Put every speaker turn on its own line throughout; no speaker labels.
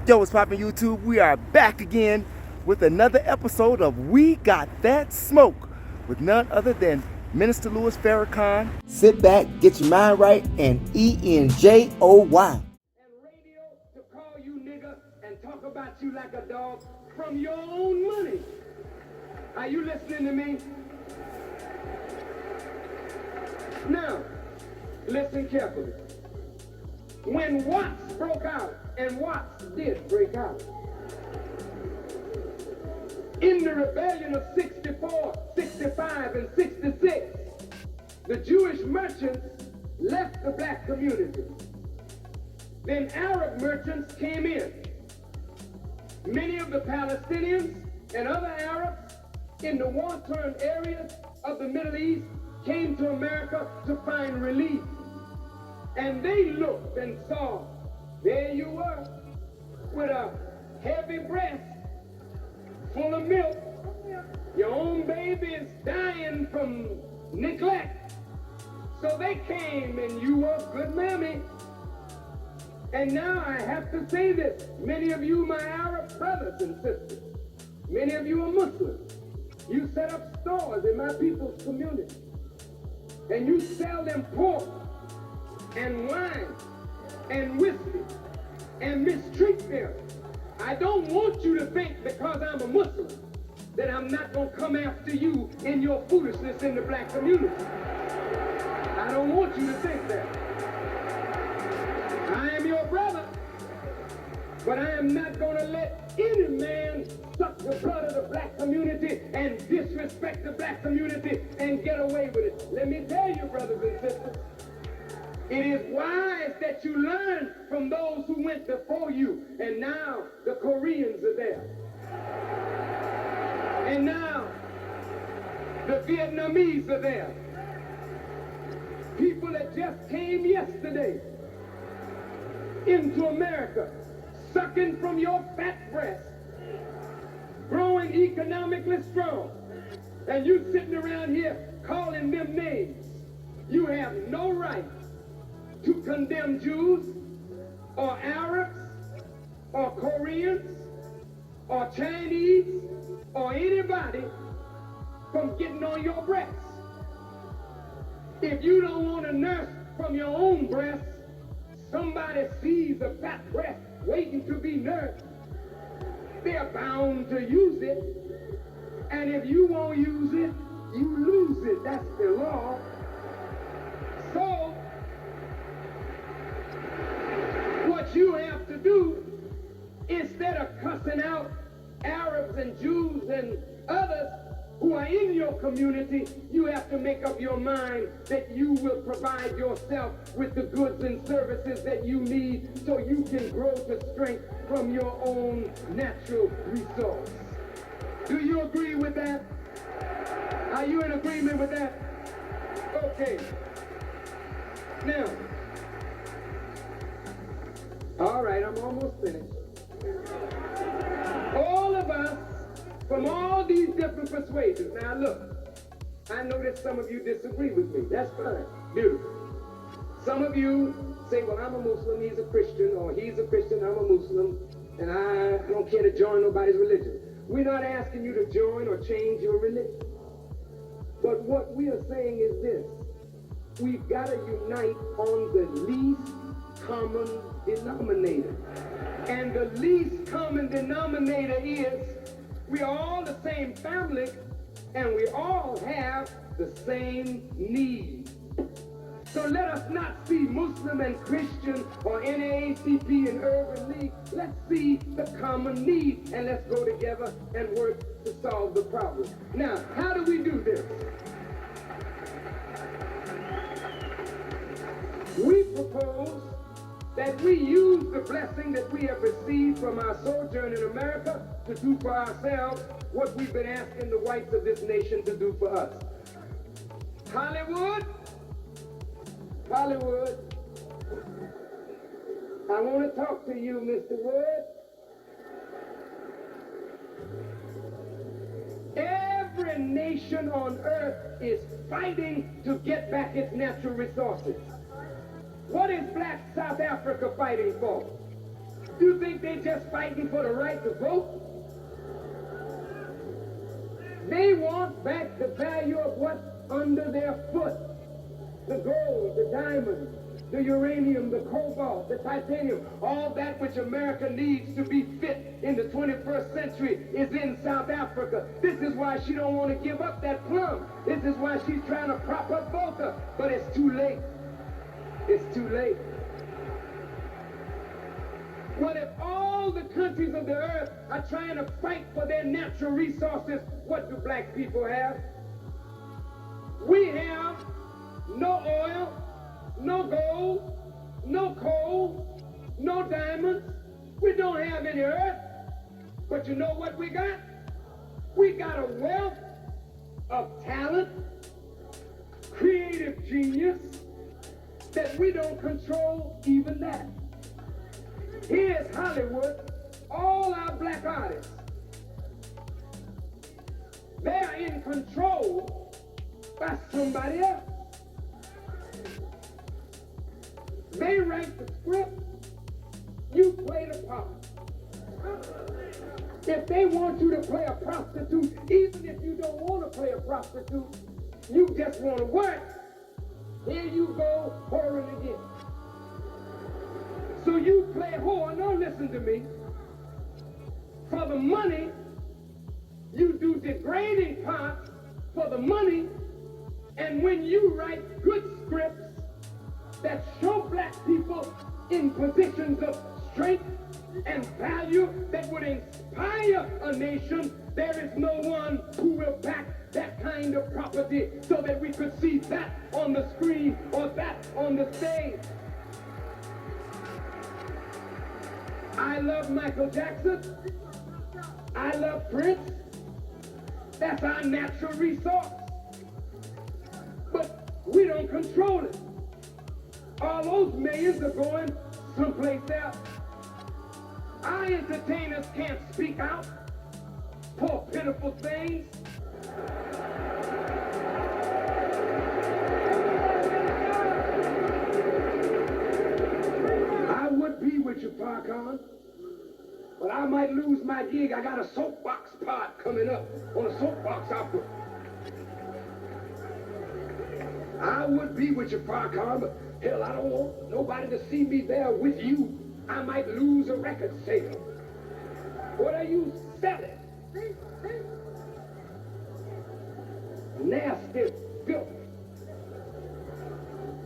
Yo, what's poppin' YouTube? We are back again with another episode of We Got That Smoke with none other than Minister Louis Farrakhan. Sit back, get your mind right, and ENJOY.
And radio to call you nigga and talk about you like a dog from your own money. Are you listening to me? Now, listen carefully. When Watts broke out, and Watts did break out, in the rebellion of 64, 65, and 66, the Jewish merchants left the black community. Then Arab merchants came in. Many of the Palestinians and other Arabs in the war-torn areas of the Middle East came to America to find relief. And they looked and saw, there you were, with a heavy breast full of milk. Your own baby is dying from neglect. So they came and you were good mammy. And now I have to say this. Many of you, my Arab brothers and sisters, many of you are Muslims. You set up stores in my people's community. And you sell them pork and wine and whiskey and mistreat them. I don't want you to think because I'm a Muslim that I'm not going to come after you in your foolishness in the black community. I don't want you to think that. I am your brother, but I am not going to let any man suck the blood of the black community and disrespect the black community and get away with it. Let me tell you, brothers and sisters, it is wise that you learn from those who went before you. And now the Koreans are there. And now the Vietnamese are there. People that just came yesterday into America, sucking from your fat breast, growing economically strong. And you sitting around here calling them names. You have no right to condemn Jews or Arabs or Koreans or Chinese or anybody from getting on your breast. If you don't want to nurse from your own breast, somebody sees a fat breast waiting to be nursed, they're bound to use it. And if you won't use it, you lose it. That's the law. So what you have to do, instead of cussing out Arabs and Jews and others who are in your community, you have to make up your mind that you will provide yourself with the goods and services that you need so you can grow to strength from your own natural resource. Do you agree with that? Are you in agreement with that? Okay. Now, all right, I'm almost finished. All of us from all these different persuasions. Now look, I know that some of you disagree with me. That's fine. Beautiful. Some of you say, well, I'm a Muslim, he's a Christian, or he's a Christian, I'm a Muslim, and I don't care to join nobody's religion. We're not asking you to join or change your religion. But what we are saying is this. We've got to unite on the least common denominator. And the least common denominator is we are all the same family and we all have the same need. So let us not see Muslim and Christian or NAACP and Urban League. Let's see the common need and let's go together and work to solve the problem. Now, how do we do this? We propose that we use the blessing that we have received from our sojourn in America to do for ourselves what we've been asking the whites of this nation to do for us. Hollywood, I want to talk to you, Mr. Wood. Every nation on earth is fighting to get back its natural resources. What is black South Africa fighting for? You think they're just fighting for the right to vote? They want back the value of what's under their foot. The gold, the diamond, the uranium, the cobalt, the titanium, all that which America needs to be fit in the 21st century is in South Africa. This is why she don't want to give up that plum. This is why she's trying to prop up Volta. But it's too late. It's too late. Well, if all the countries of the earth are trying to fight for their natural resources, what do black people have? We have no oil, no gold, no coal, no diamonds. We don't have any earth. But you know what we got? We got a wealth of talent, creative genius, that we don't control even that. Here's Hollywood, all our black artists. They're in control by somebody else. They write the script, you play the part. If they want you to play a prostitute, even if you don't want to play a prostitute, you just want to work, here you go, whoring again. So you play whore, now listen to me. For the money, you do degrading parts for the money, and when you write good scripts that show black people in positions of strength and value that would inspire a nation, there is no one who will back that kind of property so that we could see that on the screen or that on the stage. I love Michael Jackson. I love Prince. That's our natural resource. But we don't control it. All those millions are going someplace else. Our entertainers can't speak out. Poor pitiful things. I would be with you, Farrakhan, but I might lose my gig. I got a soapbox part coming up on a soapbox opera. I would be with you, Farrakhan, but hell, I don't want nobody to see me there with you. I might lose a record sale. What are you selling? Nasty filth.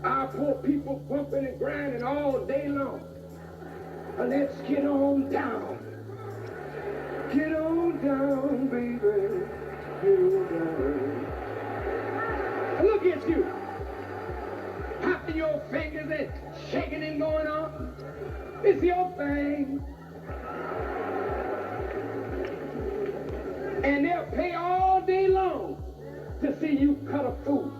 Our poor people bumping and grinding all day long. Let's get on down. Get on down, baby. Get on down. Look at you. Popping your fingers and shaking and going on. It's your thing. And they'll pay all day long to see you cut a fool.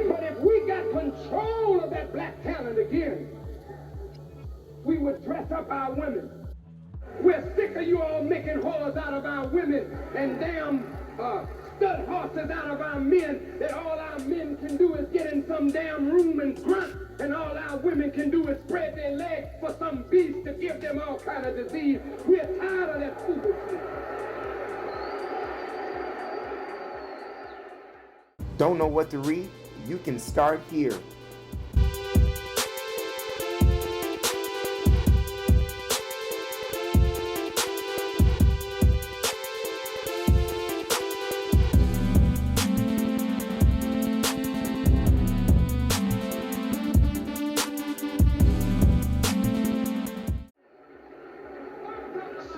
But if we got control of that black talent again, we would dress up our women. We're sick of you all making whores out of our women and damn stud horses out of our men, that all our men can do is get in some damn room and grunt, and all our women can do is spread their legs for some beast to give them all kind of disease. We're tired of that foolishness.
Don't know what to read? You can start here.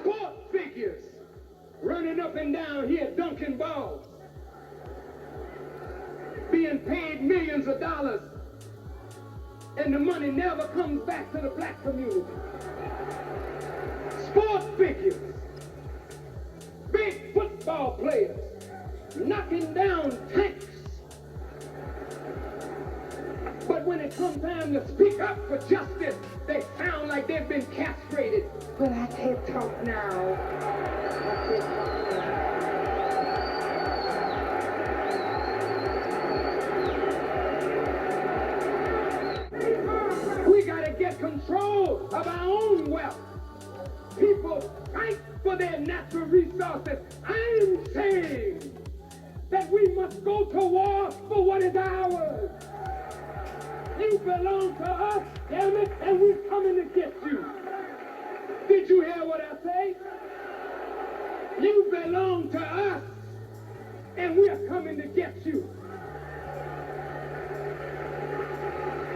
Sport figures running up and down here dunking balls, being paid millions of dollars, and the money never comes back to the black community. Sport figures, big football players, knocking down tanks. But when it comes time to speak up for justice, they sound like they've been castrated. But I can't talk now. I can't talk now. We gotta get control control of our own wealth. People fight for their natural resources. I am saying that we must go to war for what is ours. You belong to us, damn it, and we're coming to get you. Did you hear what I say? You belong to us, and we're coming to get you.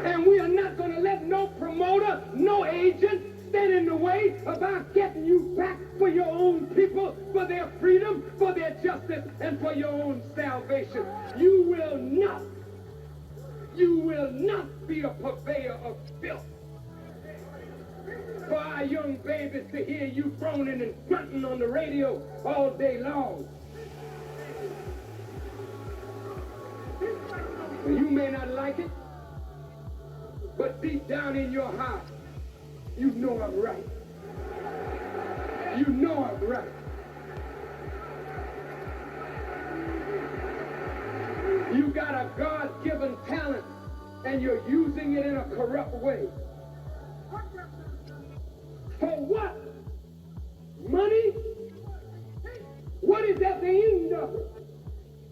And we are not going to let no promoter, no agent stand in the way about getting you back for your own people, for their freedom, for their justice, and for your own salvation. You will not be a purveyor of filth. For our young babies to hear you groaning and grunting on the radio all day long. You may not like it, but deep down in your heart, you know I'm right. You know I'm right. You got a God-given talent, and you're using it in a corrupt way. For what? Money? What is at the end of it?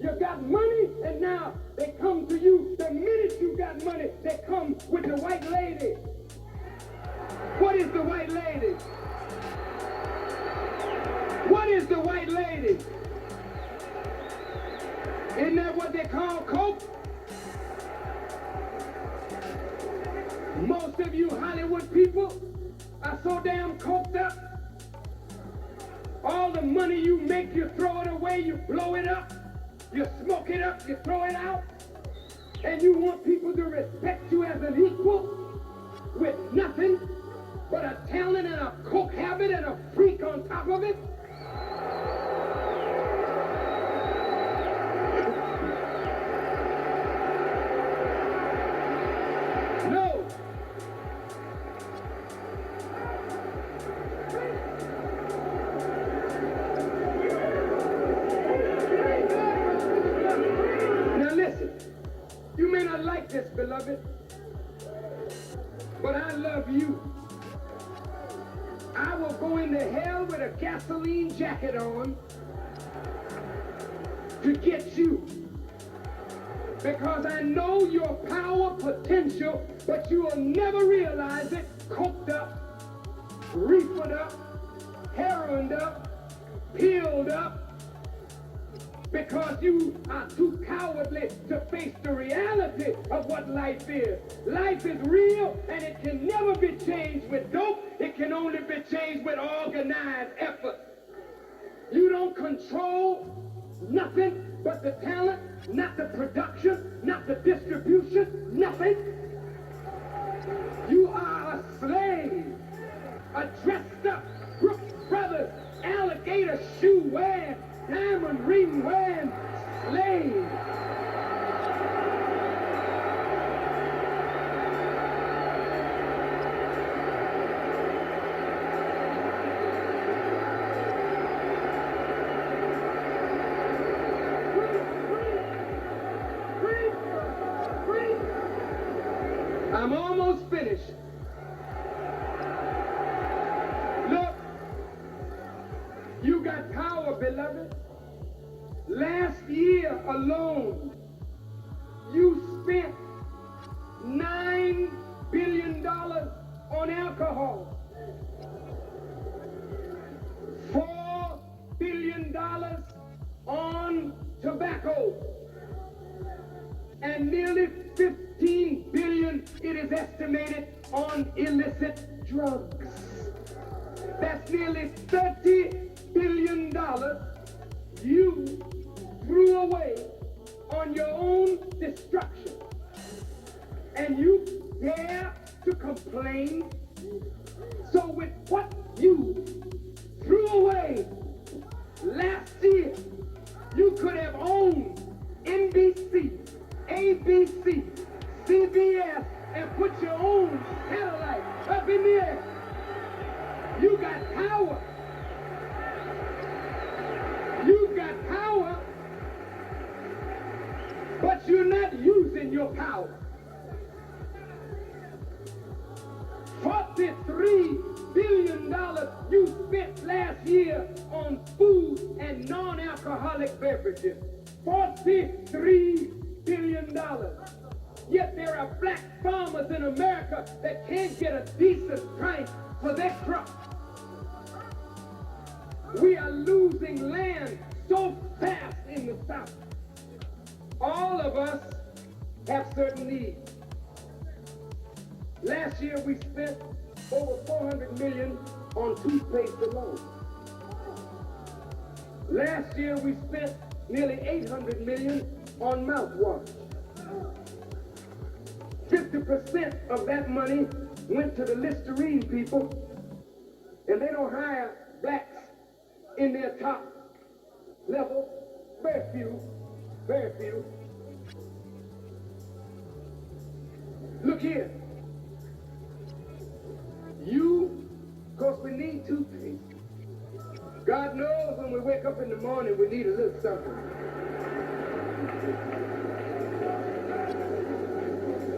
You got money, and now they come to you. The minute you got money, they come with the white lady. What is the white lady? What is the white lady? Isn't that what they call coke? Most of you Hollywood people are so damn coked up. All the money you make, you throw it away, you blow it up, you smoke it up, you throw it out, and you want people to respect you as an equal with nothing but a talent and a coke habit and a freak on top of it? No. Now listen, you may not like this, beloved, but I love you. I will go into hell with a gasoline jacket on to get you. Because I know your power potential, but you will never realize it. Coked up, reefered up, heroined up, peeled up, because you are too cowardly to face the reality of what life is. Life is real, and it can never be changed with dope. It can only be changed with organized effort. You don't control nothing but the talent, not the production, not the distribution, nothing. You are a slave, a dressed up Brooks Brothers alligator shoe wearing, diamond ring wearing slave. I'm almost finished. Look, you got power, beloved. Last year alone, you spent $9 billion on alcohol, $4 billion on tobacco, and nearly $15 billion, it is estimated, on illicit drugs. That's nearly $30 billion you threw away on your own destruction. And you dare to complain? So with what you threw away last year, you could have owned NBC, ABC, CBS, and put your own satellite up in the air. You got power. You got power, but you're not using your power. 43 you spent last year on food and non-alcoholic beverages. $43 billion. Yet there are black farmers in America that can't get a decent price for their crops. We are losing land so fast in the South. All of us have certain needs. Last year we spent over $400 million on toothpaste alone. Last year we spent nearly $800 million on mouthwash. 50% of that money went to the Listerine people, and they don't hire blacks in their top level. Very few, very few. Look here. Of course, we need toothpaste. God knows when we wake up in the morning, we need a little something.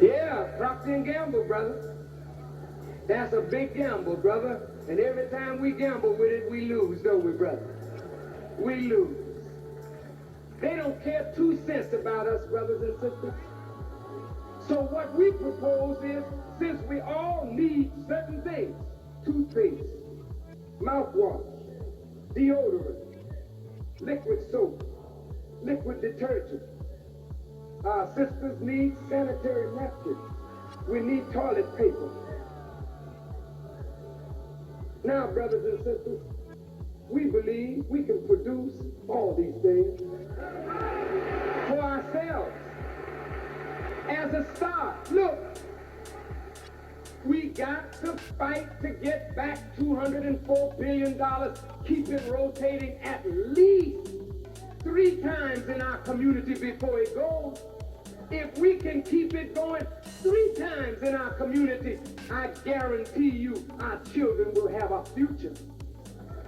Yeah, Procter & Gamble, brother. That's a big gamble, brother. And every time we gamble with it, we lose, don't we, brother? We lose. They don't care 2 cents about us, brothers and sisters. So what we propose is, since we all need certain things, toothpaste, mouthwash, deodorant, liquid soap, liquid detergent. Our sisters need sanitary napkins. We need toilet paper. Now, brothers and sisters, we believe we can produce all these things for ourselves. As a start, look, we got to fight to get back $204 billion, keep it rotating at least 3 times in our community before it goes. If we can keep it going 3 times in our community, I guarantee you our children will have a future.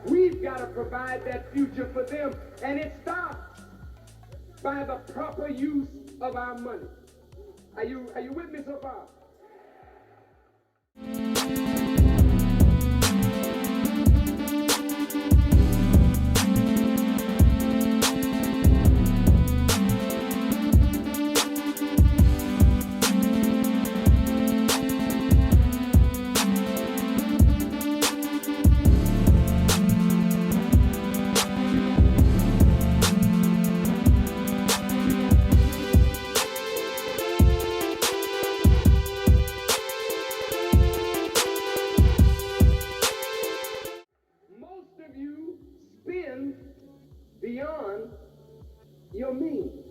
We've got to provide that future for them, and it starts by the proper use of our money. Are you with me so far? Beyond your means.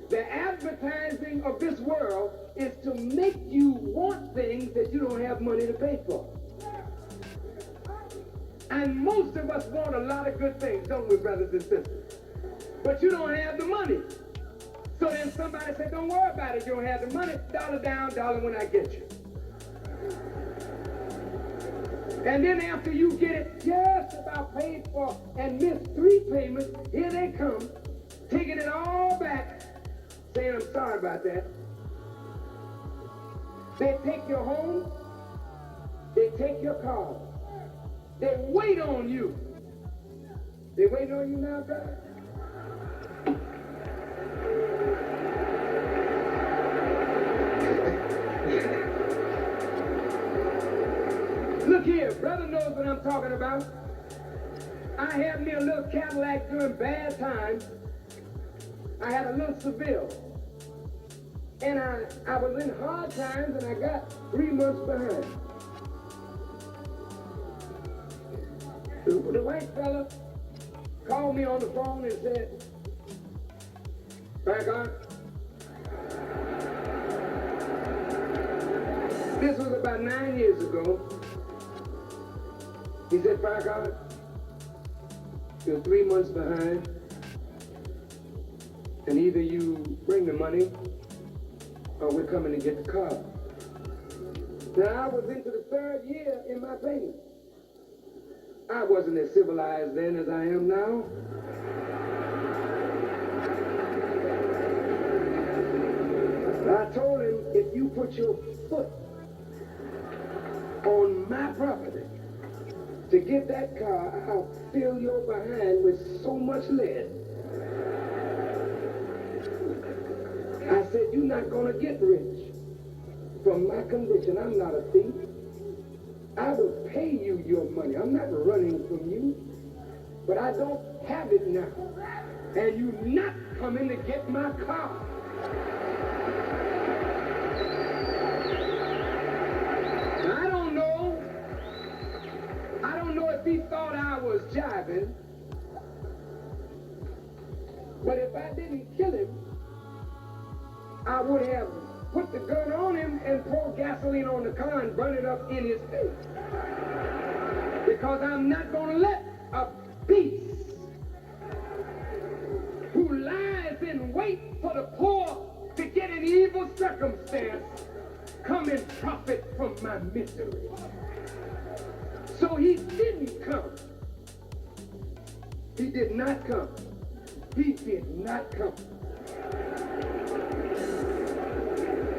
The advertising of this world is to make you want things that you don't have money to pay for. And most of us want a lot of good things, don't we, brothers and sisters? But you don't have the money. So then somebody said, don't worry about it, you don't have the money. Dollar down, dollar when I get you. And then after you get it just about paid for and miss 3 payments, here they come, taking it all back, saying, I'm sorry about that. They take your home, they take your car, they wait on you. They wait on you now, brother? Look here, brother knows what I'm talking about. I had me a little Cadillac during bad times. I had a little Seville. And I was in hard times and I got 3 months behind. The white fella called me on the phone and said, Farrakhan, this was about 9 years ago. He said, Farrakhan, you're 3 months behind, and either you bring the money or we're coming to get the car. Now, I was into the 3rd year in my payment. I wasn't as civilized then as I am now. I told him, if you put your foot on my property. To get that car, I'll fill your behind with so much lead. I said, you're not gonna get rich from my condition. I'm not a thief. I will pay you your money. I'm not running from you, but I don't have it now. And you're not coming to get my car. I don't know if he thought I was jiving, but if I didn't kill him, I would have put the gun on him and poured gasoline on the car and burn it up in his face. Because I'm not going to let a beast who lies in wait for the poor to get an evil circumstance come and profit from my misery. So he didn't come. He did not come. He did not come.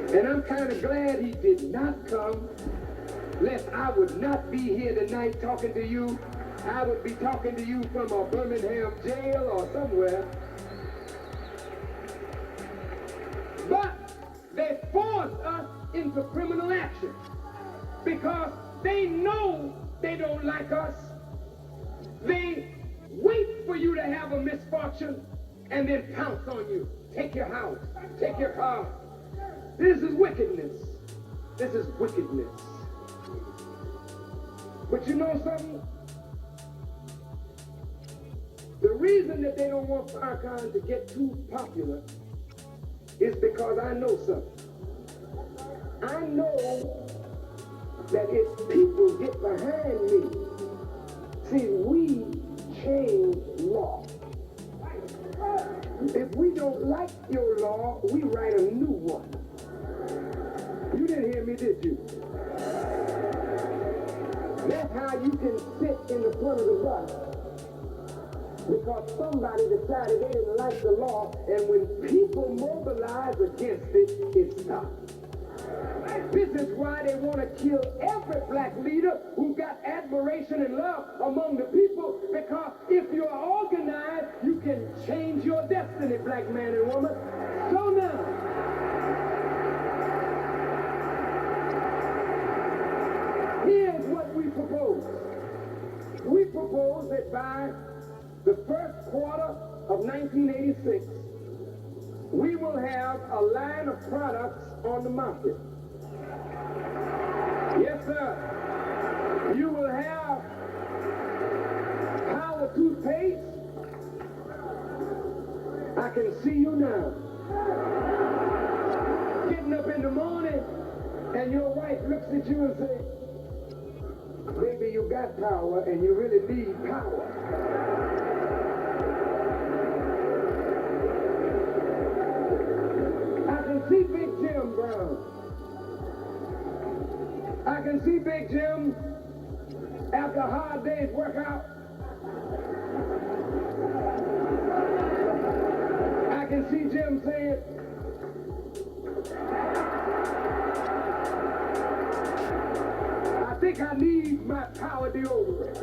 And I'm kind of glad he did not come, lest I would not be here tonight talking to you. I would be talking to you from a Birmingham jail or somewhere. But they force us into criminal action because they know they don't like us. They wait for you to have a misfortune and then pounce on you. Take your house, take your car. This is wickedness. This is wickedness. But you know something? The reason that they don't want Farrakhan to get too popular is because I know something. I know that if people get behind me, see, we change law. If we don't like your law, we write a new one. You didn't hear me, did you? That's how you can sit in the front of the bus. Because somebody decided they didn't like the law, and when people mobilize against it, it stops. This is why they want to kill every black leader who got admiration and love among the people, because if you're organized, you can change your destiny, black man and woman. So now, here's what we propose. We propose that by the first quarter of 1986, we will have a line of products on the market. Yes, sir. You will have Power toothpaste. I can see you now. Getting up in the morning, and your wife looks at you and says, "Baby, you got power, and you really need power." I can see Big Jim Brown. I can see Big Jim after a hard day's workout. I can see Jim saying, "I think I need my power deodorant."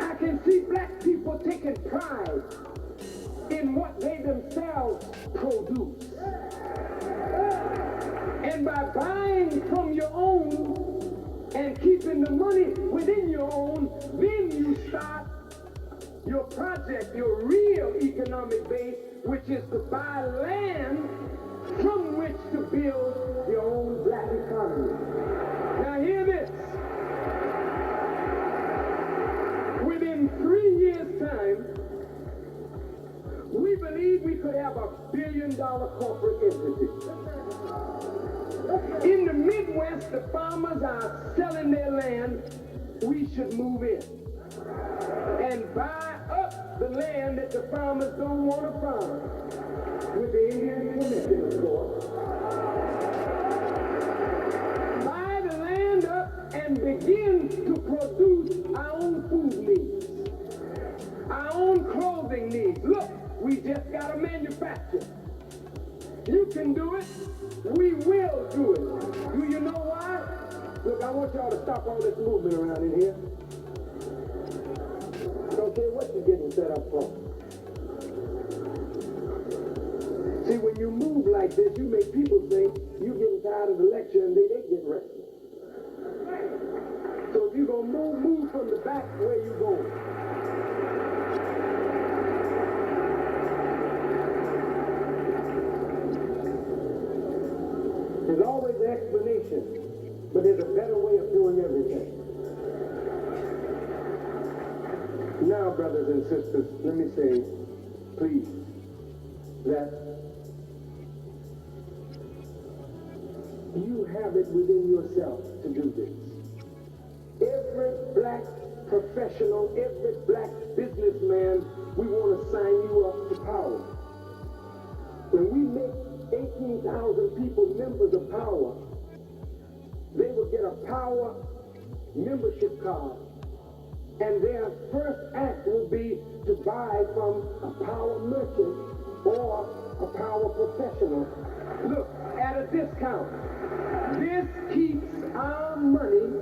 I can see black people taking pride in what they themselves produce. And by buying from your own and keeping the money within your own, then you start your project, your real economic base, which is to buy land from which to build your own black economy. Now hear this. Within 3 years' time, we believe we could have a $1 billion corporate entity. In the Midwest, the farmers are selling their land. We should move in and buy up the land that the farmers don't want to farm, with the Indian permission, of course. Buy the land up and begin to produce our own food needs, our own clothing needs. Look, we just got to manufacture. You can do it, we will do it. Do you know why? Look, I want y'all to stop all this movement around in here. I don't care what you're getting set up for. See, when you move like this, you make people think you're getting tired of the lecture and they get restless. So if you're going to move from the back where you going. There's always an explanation, but there's a better way of doing everything. Now, brothers and sisters, let me say, please, that you have it within yourself to do this. Every black professional, every black businessman, we want to sign you up to power. When we make 18,000 people members of power, they will get a power membership card. And their first act will be to buy from a power merchant or a power professional. Look, at a discount. This keeps our money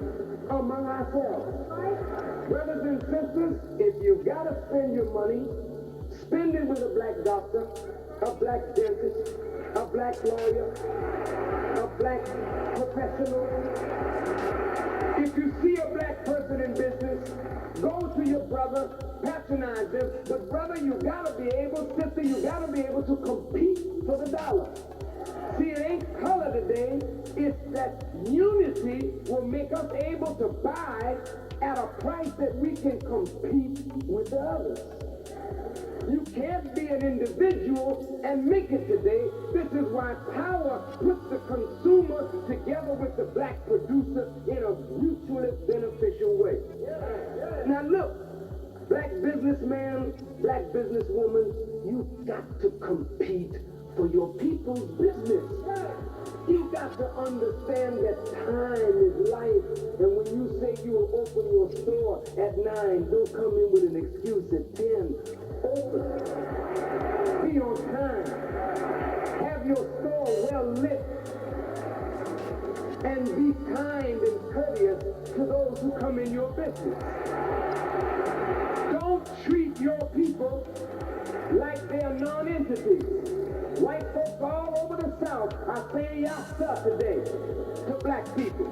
among ourselves. Brothers and sisters, if you've got to spend your money, spend it with a black doctor, a black dentist, a black lawyer, a black professional. If you see a black person in business, go to your brother, patronize them. But brother, you gotta be able, sister, you gotta be able to compete for the dollar. See, it ain't color today, it's that unity will make us able to buy at a price that we can compete with the others. You can't be an individual and make it today. This is why power puts the consumer together with the black producer in a mutually beneficial way. Now look, black businessman, black businesswoman, you've got to compete for your people's business. You got to understand that time is life. And when you say you will open your store at 9, don't come in with an excuse at 10. Open. Be on time. Have your store well lit. And be kind and courteous to those who come in your business. Don't treat your people like they're non-entities. White folks all over the South are saying yassa today to black people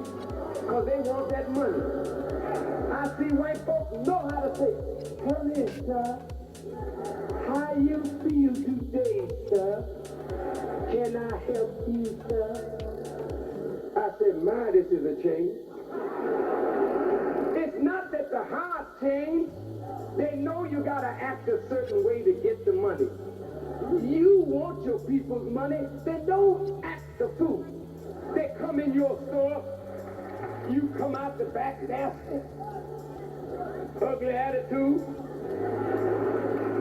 because they want that money. I see white folks know how to say, "Come in, sir. How you feel today, sir? Can I help you, sir?" I said, "My, this is a change." It's not that the heart changed. They know you gotta act a certain way to get the money. You want your people's money, then don't act the fool. They come in your store, you come out the back nasty. Ugly attitude.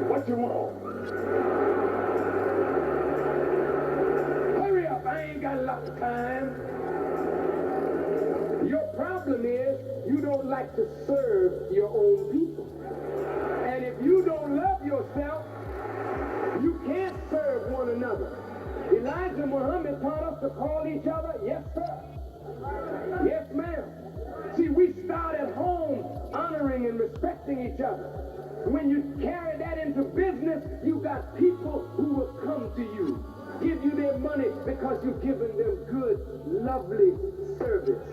What you want? Hurry up, I ain't got a lot of time. Your problem is you don't like to serve your own people. And if you don't love yourself, you can't serve one another. Elijah Muhammad taught us to call each other, yes, sir. Yes, ma'am. See, we start at home honoring and respecting each other. When you carry that into business, you got people who will come to you, give you their money because you've given them good, lovely service.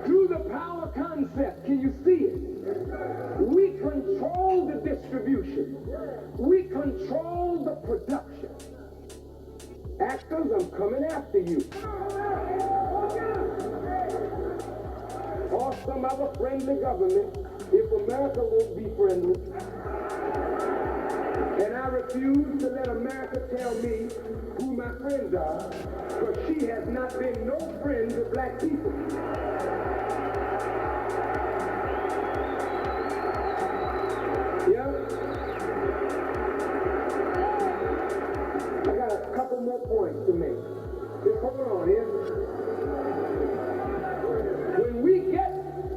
Through the power concept, can you see it? We control the distribution. We control the production. Actors, I'm coming after you. Or some other friendly government, if America won't be friendly. And I refuse to let America tell me who my friends are, because she has not been no friend to black people. Yeah? I got a couple more points to make. Just hold on here. When we get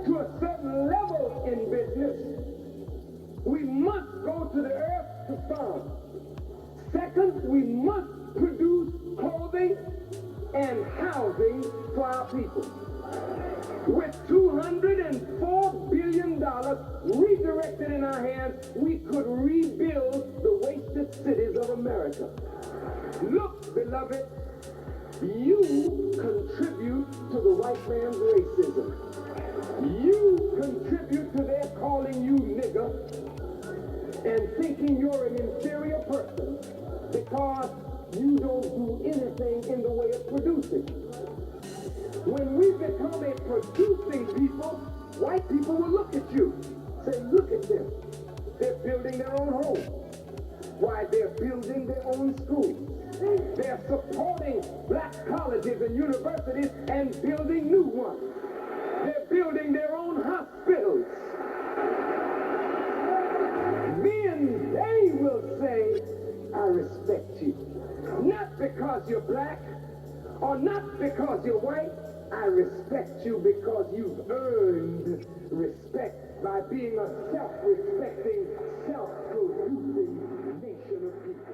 to a certain level in business, we must go to the earth to farm. Second, we must produce clothing for our people. With $204 billion redirected in our hands, we could rebuild the wasted cities of America. Look, beloved, you contribute to the white man's racism. You contribute to their calling you nigger and thinking you're an inferior person because you don't do anything in the way of producing. When we become a producing people, white people will look at you, say, look at them. They're building their own homes. Why, they're building their own schools. They're supporting black colleges and universities and building new ones. They're building their own hospitals. Then they will say, I respect you. Not because you're black or not because you're white. I respect you because you've earned respect by being a self-respecting, self-producing nation of people.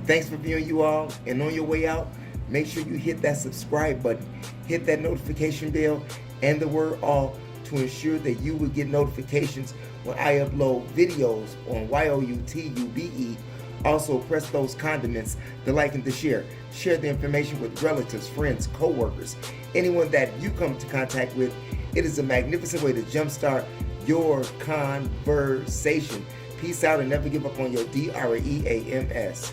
Thanks for viewing, you all, and on your way out, make sure you hit that subscribe button, hit that notification bell, and the word all to ensure that you will get notifications when I upload videos on YOUTUBE. Also, press those condiments, the like and the share. Share the information with relatives, friends, co-workers, anyone that you come into contact with. It is a magnificent way to jumpstart your conversation. Peace out and never give up on your DREAMS.